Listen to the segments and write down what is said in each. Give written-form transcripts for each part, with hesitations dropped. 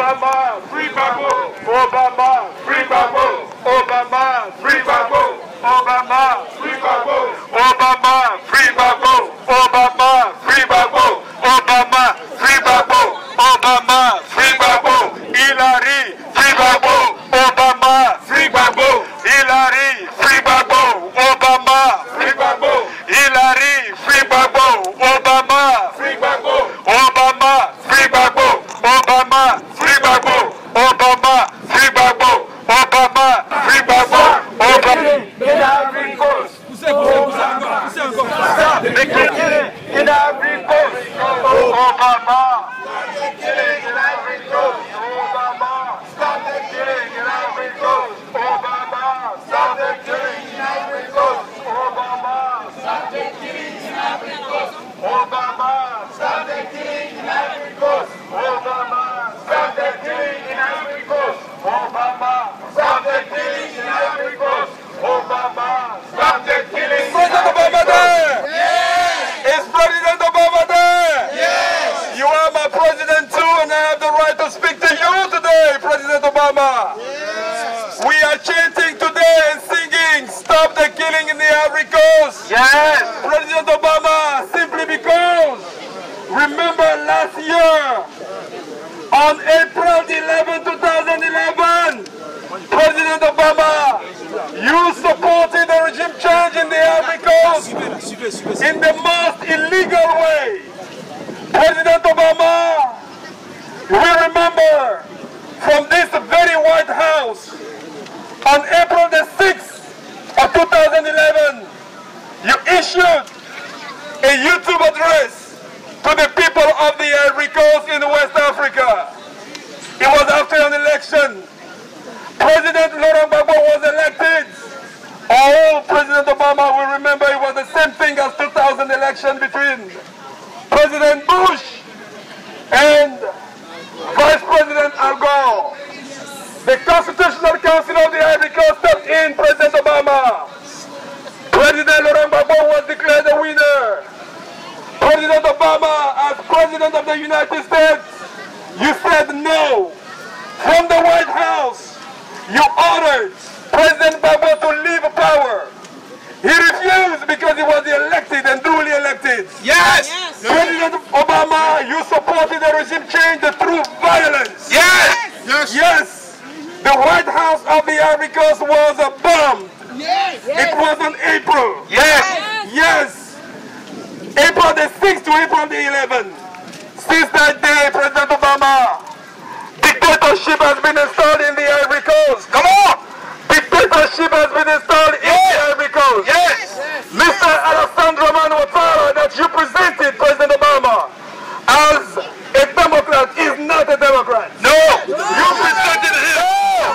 Obama, free Gbagbo. Obama, free Gbagbo. Obama, free Gbagbo. Obama, free Gbagbo. Obama, free Gbagbo. Obama, free Gbagbo. Obama, free Gbagbo. Obama, free Gbagbo. Hillary, free Gbagbo. Obama, free Gbagbo. Hillary, free Gbagbo. Obama, free Gbagbo. Hillary, free Gbagbo. Obama, free Gbagbo. Obama, free Gbagbo. Obama, free Gbagbo. Obama, free Gbagbo. Obama, free Gbagbo. Obama, in Ivory Coast. Obama, in Ivory Coast. Obama, killing in Ivory Coast. Obama, stop the killing in Ivory Coast. Obama, stop the killing in Ivory Coast. Obama, stop the killing in Ivory Coast. Obama, stop the killing in Ivory Coast. Obama, stop the killing in Ivory Coast. Obama, stop the killing in Ivory Coast. Obama, stop the killing. Is President Obama there? Yes. Is President Obama there? Yes. You are my president too, and I have the right to speak to you today, President Obama. Yes. We are chanting today and singing, stop the killing in the Ivory Coast. Yes. President Obama, simply because, remember last year, on April 11, 2011, President Obama, you supported the regime change in the Ivory Coast in the most illegal way. President Obama, we remember from this very White House on April the 6th of 2011, you issued a YouTube address to the people of the Ivory Coast in West Africa. It was after an election. President Laurent Gbagbo was elected. Oh, President Obama will remember it was the same thing as 2000 election between President Bush and Vice President Al Gore. The Constitutional Council of the Ivory Coast stepped in, President Obama. President Laurent Gbagbo was declared the winner. President Obama, as President of the United States, you said no. From the White House, you ordered President Gbagbo to leave power. He refused because he was elected and duly elected. Yes! Yes. President Obama, you supported the regime change through violence. Yes! Yes! Yes! The White House of the Ivory Coast was bombed. Yes! It was in April. Yes! Yes! April the 6th to April the 11th. Since that day, President Obama, dictatorship has been installed in the Ivory Coast. Come on! Dictatorship has been installed in the Ivory Coast. Yes! Mr. Alassane Ouattara, that you presented President Obama as a Democrat, is not a Democrat. No! You presented him. No!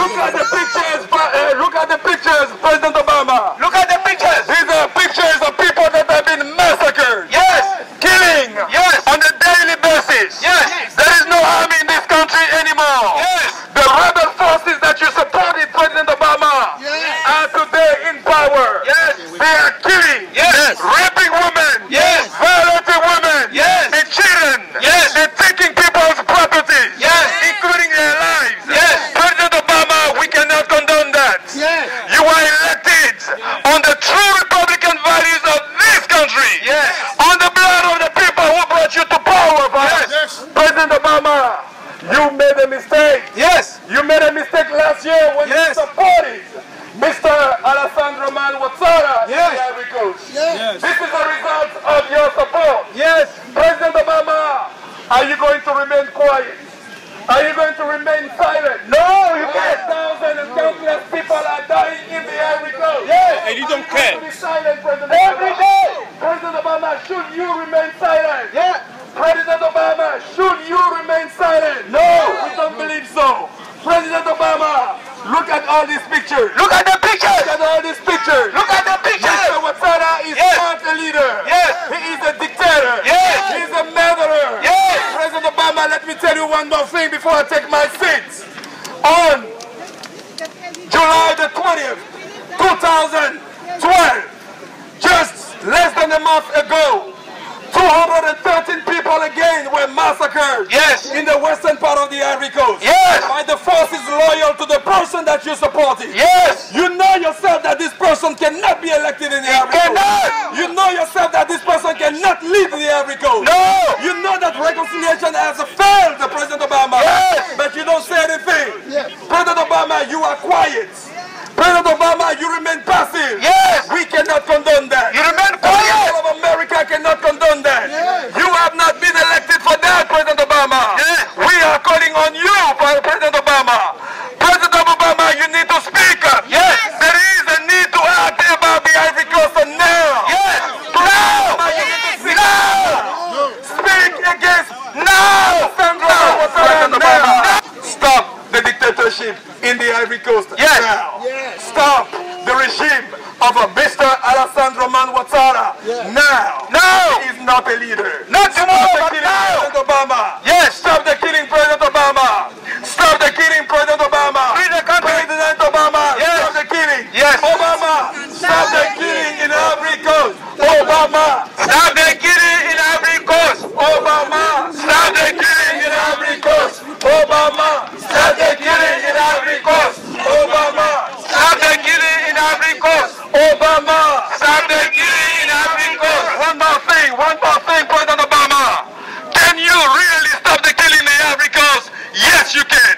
Look at the pictures, President Obama. Look at the pictures. These are pictures of people that have been massacred. Yes! Killing. Yes! On a daily basis. Yes! There is no army in this country anymore. Yes! The rebel forces that you supported, President Obama, are today in power. Yes! They are killing. Yes! Raping women. Yes! Violating women. Yes! And children. Yes! They're taking people's properties. Yes! Including their lives. Yes! President Obama, we cannot condone that. Yes! You are elected on the true Republican values of this country. Yes! On the blood of the people who brought you to power. Yes! President Obama, you made a mistake. Yes! You made a mistake last year when you supported Mr. Alassane Ouattara in the Ivory Coast. Yes. This is a result of your support. Yes. President Obama, are you going to remain quiet? Are you going to remain silent? No, you can't. Thousands and countless people are dying in the Ivory Coast. Yes. And you don't care. Be silent, President Every day. President Obama, should you remain silent? Yes. President Obama, should you remain silent? No, we don't believe so. President Obama, look at all these pictures. Look at the pictures. Look at all these pictures. Look at the pictures. Mr. Ouattara is not a leader. Yes. He is a dictator. Yes. He is a murderer. Yes. President Obama, let me tell you one more thing before I take my seat. On July the 20th, 2012, just less than a month ago, 213 people again were massacred. Yes. In the western part of the Ivory Coast. Yes. By the forces loyal to the person that you supported. Yes. You know yourself that this person cannot be elected in the Ivory Coast. You know yourself that this person cannot lead the Ivory Coast. No. You know that reconciliation has failed the President Obama. Yes. But you don't say anything. Yes. President Obama, you are quiet. President Obama, you remain passive. Yes. We cannot condone that. You remain The quiet. people of America cannot condone that. Yes. You have not been elected for that, President Obama. Yes. We are calling on you, President Obama. President Obama, you need to speak up. Yes. There is a need to act about the Ivory Coast now. Yes. President Obama, you need to speak now. Speak against now. President Obama. Stop the dictatorship in the Ivory Coast Yes. now. Stop the regime of Mr. Alassane Dramane Ouattara now. Now. He is not a leader. Not tomorrow, Stop the but killing now. President Obama. Yes. Stop the killing President Obama. Stop the killing President Obama. Free the country. President Obama. Yes. Stop the killing. Yes. Obama. Stop the killing in Ivory Coast. Obama. Stop the killing in Ivory Coast. Obama. Stop the killing in Ivory Coast. Obama. Stop the killing in Ivory Coast. Obama. Stop the killing in Ivory Coast. Obama. Stop the killing in Ivory Coast. One more thing, President Obama. Can you really stop the killing in the Ivory Coast? Yes, you can.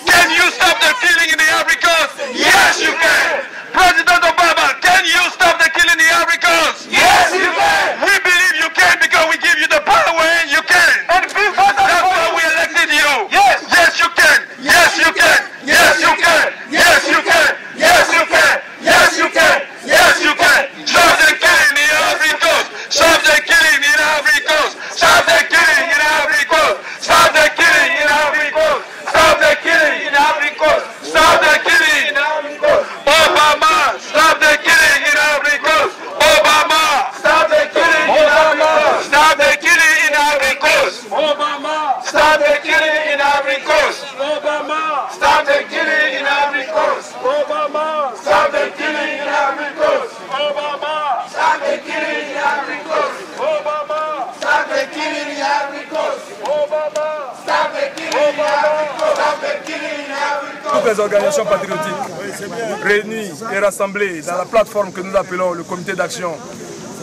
Can you stop the killing in the Ivory Coast? Yes, you can. President Obama, can you stop the killing in the Ivory Coast? Yes, you can. We believe you can because we give you the power and you can. And before That's why we elected you. Yes. Yes, you can. Yes, you can. Yes, you can. Yes, you can. Yes, you can. Yes, you can. Yes, you can. Stop the killing in Ivory Coast. Stop the killing in Ivory Coast. Stop the killing in Ivory Coast. Stop the killing in Ivory Coast. Stop the killing in Ivory Coast. Stop the killing in Ivory Coast. Obama, stop the killing in Ivory Coast. Obama, stop the killing in Ivory Coast. Stop the killing in Ivory Coast. Obama, stop the killing in Ivory Coast. Obama, stop the killing in Ivory Coast. Obama, stop the killing in Ivory Coast. Obama, stop the killing in Ivory Coast. Obama, stop the killing in Ivory Coast. Obama, stop the killing in Ivory Coast. Stop the killing in Ivory Coast. Toutes les organisations patriotiques réunies et rassemblées dans la plateforme que nous appelons le Comité d'action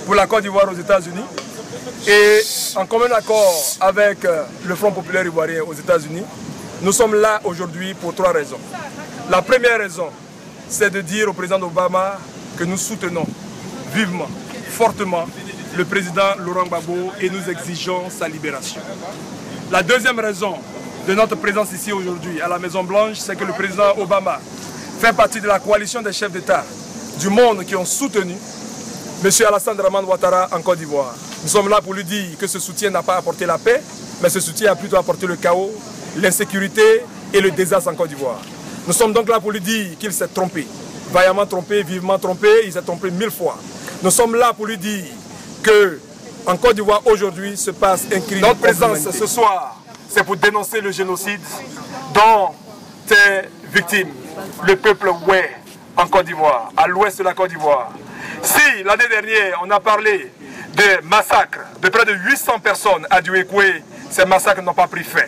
pour la Côte d'Ivoire aux États-Unis et en commun accord avec le Front populaire ivoirien aux États-Unis, nous sommes là aujourd'hui pour 3 raisons. La première raison, c'est de dire au président Obama que nous soutenons vivement, fortement le président Laurent Gbagbo et nous exigeons sa libération. La deuxième raison de notre présence ici aujourd'hui à la Maison Blanche, c'est que le président Obama fait partie de la coalition des chefs d'État du monde qui ont soutenu M. Alassane Dramane Ouattara en Côte d'Ivoire. Nous sommes là pour lui dire que ce soutien n'a pas apporté la paix, mais ce soutien a plutôt apporté le chaos, l'insécurité et le désastre en Côte d'Ivoire. Nous sommes donc là pour lui dire qu'il s'est trompé, vaillamment trompé, vivement trompé, il s'est trompé 1000 fois. Nous sommes là pour lui dire que en Côte d'Ivoire aujourd'hui se passe un crime. Notre présence ce soir, c'est pour dénoncer le génocide dont est victime le peuple Oué en Côte d'Ivoire, à l'ouest de la Côte d'Ivoire. Si l'année dernière on a parlé de massacres de près de 800 personnes à Duékoué, ces massacres n'ont pas pris fin.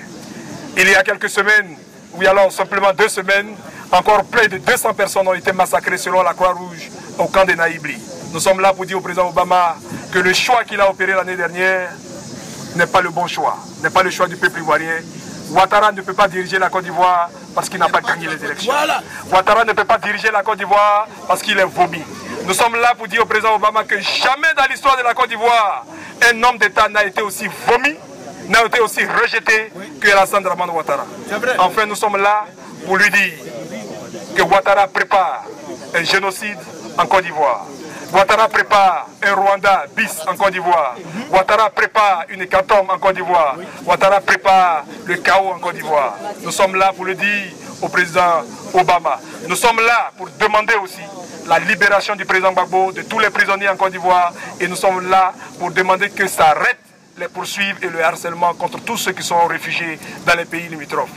Il y a quelques semaines, ou alors simplement 2 semaines, encore près de 200 personnes ont été massacrées selon la Croix-Rouge au camp de Naïbli. Nous sommes là pour dire au président Obama que le choix qu'il a opéré l'année dernière n'est pas le bon choix, n'est pas le choix du peuple ivoirien. Ouattara ne peut pas diriger la Côte d'Ivoire parce qu'il n'a pas gagné les élections. Ouattara ne peut pas diriger la Côte d'Ivoire parce qu'il est vomi. Nous sommes là pour dire au président Obama que jamais dans l'histoire de la Côte d'Ivoire, un homme d'État n'a été aussi vomi, n'a été aussi rejeté que Alassane Dramane Ouattara. Enfin, nous sommes là pour lui dire que Ouattara prépare un génocide en Côte d'Ivoire. Ouattara prépare un Rwanda bis en Côte d'Ivoire. Ouattara prépare une hécatombe en Côte d'Ivoire. Ouattara prépare le chaos en Côte d'Ivoire. Nous sommes là pour le dire au président Obama. Nous sommes là pour demander aussi la libération du président Gbagbo, de tous les prisonniers en Côte d'Ivoire. Et nous sommes là pour demander que s'arrête les poursuites et le harcèlement contre tous ceux qui sont réfugiés dans les pays limitrophes.